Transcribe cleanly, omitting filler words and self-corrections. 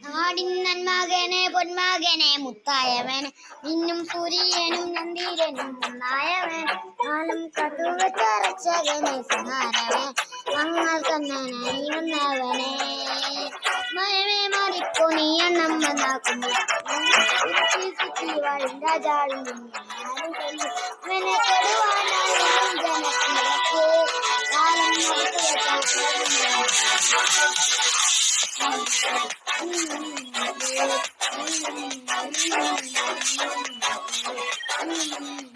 നാടിന്നൻ മകനെ പൊന്മകനെ മുത്തായവൻ നിന്നും സൂര്യനും നന്ദീരനും ഒന്നായവൻ നാലും കത്തുവച്ചരച്ചകനെ സുനാരവൻ ഞങ്ങൾ കണ്ണനായി വന്നവനെ മയമേ മറിക്കോ നീ എണ്ണം വന്നാക്കുന്നു രാജാടും ഇവനെ കെടുവാനായി ജനത്തിലേക്ക് കാലം Thank you.